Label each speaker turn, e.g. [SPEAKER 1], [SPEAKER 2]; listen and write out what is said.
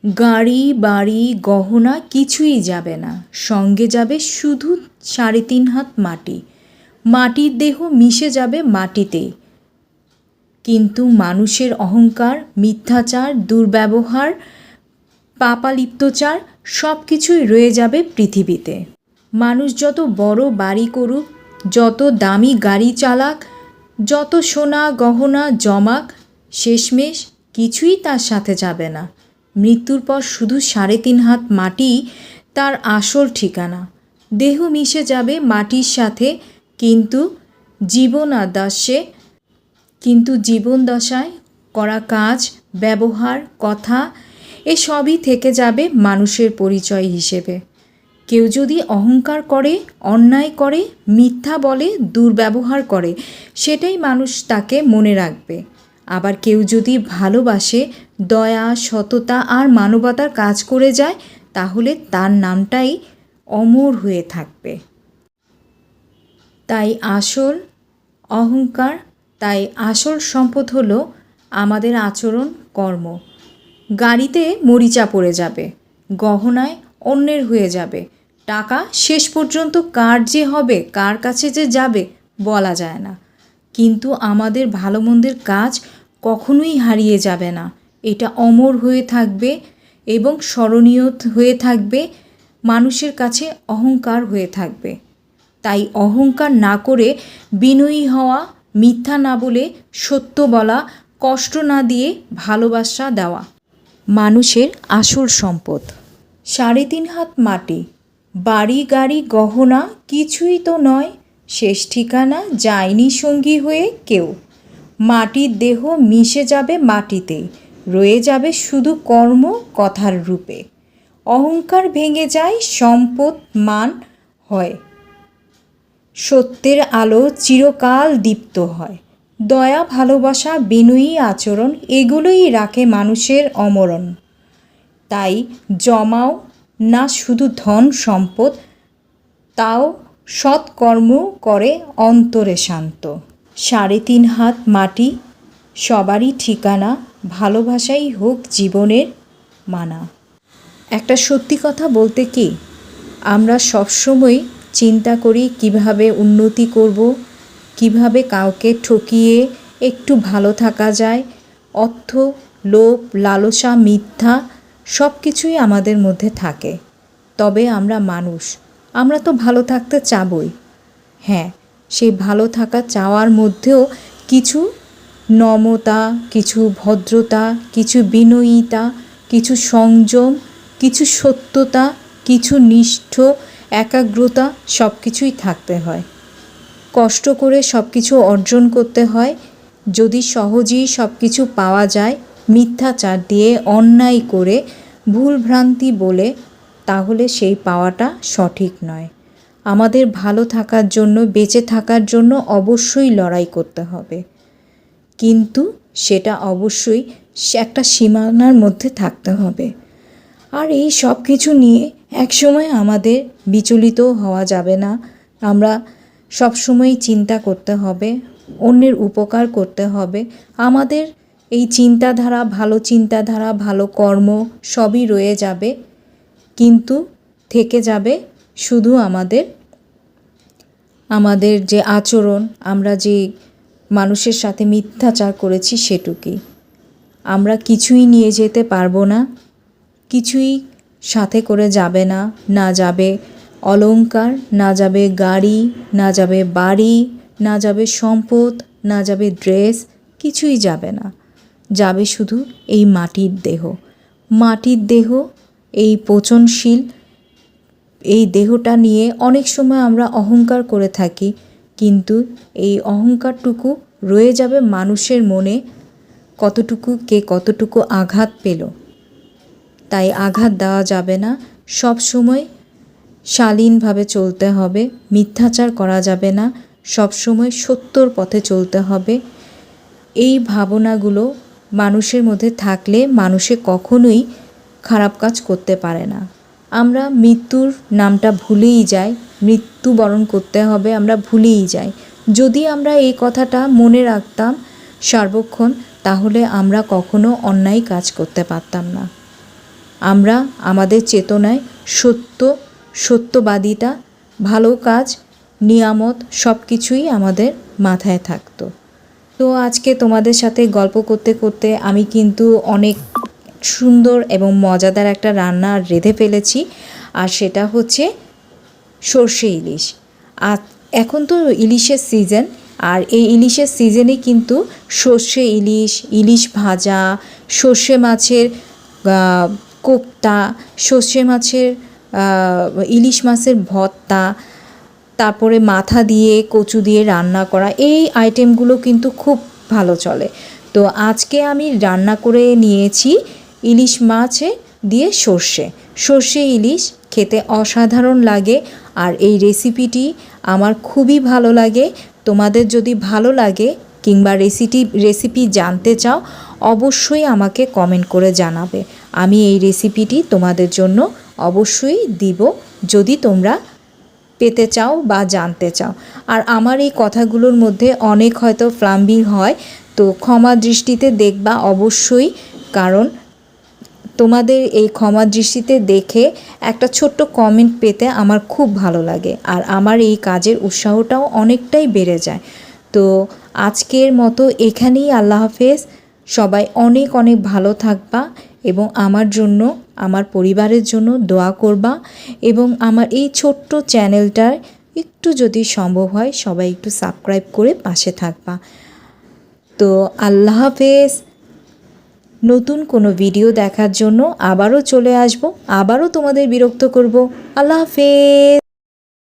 [SPEAKER 1] গাড়ি বাড়ি গহনা কিছুই যাবে না, সঙ্গে যাবে শুধু ৩.৫ হাত মাটি। মাটির দেহ মিশে যাবে মাটিতেই। কিন্তু মানুষের অহংকার, মিথ্যাচার, দুর্ব্যবহার, পাপালিপ্তচার সব কিছুই রয়ে যাবে পৃথিবীতে। মানুষ যত বড় বাড়ি করুক, যত দামি গাড়ি চালাক, যত সোনা গহনা জমাক, শেষমেশ কিছুই তার সাথে যাবে না। মৃত্যুর পর শুধু ৩.৫ হাত মাটিই তার আসল ঠিকানা। দেহ মিশে যাবে মাটির সাথে, কিন্তু জীবনদশায় করা কাজ, ব্যবহার, কথা এসবই থেকে যাবে মানুষের পরিচয় হিসেবে। কেউ যদি অহংকার করে, অন্যায় করে, মিথ্যা বলে, দুর্ব্যবহার করে, সেটাই মানুষ তাকে মনে রাখবে। আবার কেউ যদি ভালোবাসে, দয়া, সততা আর মানবতার কাজ করে যায়, তাহলে তার নামটাই অমর হয়ে থাকবে। তাই আসল সম্পদ হলো আমাদের আচরণ, কর্ম। গাড়িতে মরিচা পড়ে যাবে, গহনায় অন্যের হয়ে যাবে, টাকা শেষ পর্যন্ত কার যে হবে, কার কাছে যে যাবে বলা যায় না। কিন্তু আমাদের ভালো মন্দের কাজ কখনোই হারিয়ে যাবে না। এটা অমর হয়ে থাকবে এবং স্মরণীয় হয়ে থাকবে, মানুষের কাছে অহংকার হয়ে থাকবে। তাই অহংকার না করে বিনয়ী হওয়া, মিথ্যা না বলে সত্য বলা, কষ্ট না দিয়ে ভালোবাসা দেওয়া মানুষের আসল সম্পদ। ৩.৫ হাত মাটি, বাড়ি গাড়ি গহনা কিছুই তো নয়, শেষ ঠিকানা যায়নি সঙ্গী হয়ে কেউ। মাটির দেহ মিশে যাবে মাটিতেই, রয়ে যাবে শুধু কর্ম, কথার রূপে। অহংকার ভেঙে যায়, সম্পদ মান হয়, সত্যের আলো চিরকাল দীপ্ত হয়। দয়া, ভালোবাসা, বিনয়ী আচরণ এগুলোই রাখে মানুষের অমরণ। তাই জমাও না শুধু ধন সম্পদ, তাও সৎকর্ম করে অন্তরে শান্ত। ৩.৫ হাত মাটি সবারই ঠিকানা, ভালোবাসাই হোক জীবনের মানা। একটা সত্যি কথা বলতে কি, আমরা সবসময় চিন্তা করি কিভাবে উন্নতি করব, কিভাবে কাউকে ঠকিয়ে একটু ভালো থাকা যায়। অর্থ, লোভ, লালসা, মিথ্যা সব কিছুই আমাদের মধ্যে থাকে। তবে আমরা মানুষ, আমরা তো ভালো থাকতে চাবই। হ্যাঁ, সেই ভালো থাকা চাওয়ার মধ্যেও কিছু নম্রতা, কিছু ভদ্রতা, কিছু বিনয়িতা, কিছু সংযম, কিছু সত্যতা, কিছু নিষ্ঠ একাগ্রতা সব কিছুই থাকতে হয়। কষ্ট করে সব কিছু অর্জন করতে হয়। যদি সহজেই সব কিছু পাওয়া যায়, মিথ্যাচার দিয়ে, অন্যায় করে, ভুলভ্রান্তি বলে, তাহলে সেই পাওয়াটা সঠিক নয়। আমাদের ভালো থাকার জন্য, বেঁচে থাকার জন্য অবশ্যই লড়াই করতে হবে, কিন্তু সেটা অবশ্যই একটা সীমানার মধ্যে থাকতে হবে। আর এই সব কিছু নিয়ে একসময় আমাদের বিচলিত হওয়া যাবে না। আমরা সবসময় চিন্তা করতে হবে, অন্যের উপকার করতে হবে। আমাদের এই চিন্তাধারা, ভালো কর্ম সবই রয়ে যাবে, কিন্তু থেকে যাবে শুধু আমাদের যে আচরণ, আমরা যে মানুষের সাথে মিথ্যাচার করেছি সেটুকুই। আমরা কিছুই নিয়ে যেতে পারবো না, কিছুই সাথে করে যাবে না। না যাবে অলংকার, না যাবে গাড়ি, না যাবে বাড়ি, না যাবে সম্পদ, না যাবে ড্রেস, কিছুই যাবে না। যাবে শুধু এই মাটির দেহ। মাটির দেহ এই পচনশীল, এই দেহটা নিয়ে অনেক সময় আমরা অহংকার করে থাকি, কিন্তু এই অহংকারটুকু রয়ে যাবে মানুষের মনে, কতটুকু আঘাত পেল। তাই আঘাত দেওয়া যাবে না। সব সময় শালীনভাবে চলতে হবে, মিথ্যাচার করা যাবে না, সব সময় সত্যর পথে চলতে হবে। এই ভাবনাগুলো মানুষের মধ্যে থাকলে মানুষে কখনোই খারাপ কাজ করতে পারে না। আমরা মৃত্যুর নামটা ভুলেই যাই, মৃত্যুবরণ করতে হবে আমরা ভুলেই যাই। যদি আমরা এই কথাটা মনে রাখতাম সর্বক্ষণ, তাহলে আমরা কখনো অন্যায় কাজ করতে পারতাম না। আমরা আমাদের চেতনায় সত্যবাদিতা, ভালো কাজ, নিয়ামত সব কিছুই আমাদের মাথায় থাকতো। তো আজকে তোমাদের সাথে গল্প করতে করতে আমি কিন্তু অনেক সুন্দর এবং মজাদার একটা রান্না রেঁধে ফেলেছি, আর সেটা হচ্ছে সর্ষে ইলিশ। আর এখন তো ইলিশের সিজন, আর এই ইলিশের সিজনে কিন্তু সর্ষে ইলিশ, ইলিশ ভাজা, সর্ষে মাছের কোপ্তা, সর্ষে মাছের ইলিশ মাছের ভর্তা, তারপরে মাথা দিয়ে কচু দিয়ে রান্না করা, এই আইটেমগুলো কিন্তু খুব ভালো চলে। তো আজকে আমি রান্না করে নিয়েছি ইলিশ মাছে দিয়ে সর্ষে ইলিশ। খেতে অসাধারণ লাগে, আর এই রেসিপিটি আমার খুবই ভালো লাগে। তোমাদের যদি ভালো লাগে কিংবা রেসিপি জানতে চাও, অবশ্যই আমাকে কমেন্ট করে জানাবে। আমি এই রেসিপিটি তোমাদের জন্য অবশ্যই দিব, যদি তোমরা পেতে চাও বা জানতে চাও। আর আমার এই কথাগুলোর মধ্যে অনেক হয়তো ফ্লাম্বিং হয়, তো ক্ষমা দৃষ্টিতে দেখবা অবশ্যই, কারণ তোমাদের এই ক্ষমা দৃষ্টিতে দেখে একটা ছোট্ট কমেন্ট পেতে আমার খুব ভালো লাগে, আর আমার এই কাজের উৎসাহটাও অনেকটাই বেড়ে যায়। তো আজকের মতো এখানেই, আল্লাহ হাফেজ। সবাই অনেক অনেক ভালো থাকবা এবং আমার জন্য, আমার পরিবারের জন্য দোয়া করবা, এবং আমার এই ছোট্ট চ্যানেলটার একটু যদি সম্ভব হয় সবাই একটু সাবস্ক্রাইব করে পাশে থাকবা। তো আল্লাহ হাফেজ। নতুন কোনো ভিডিও দেখার জন্য আবারও চলে আসব, আবারও তোমাদের বিরক্ত করব। আল্লাহ হাফেজ।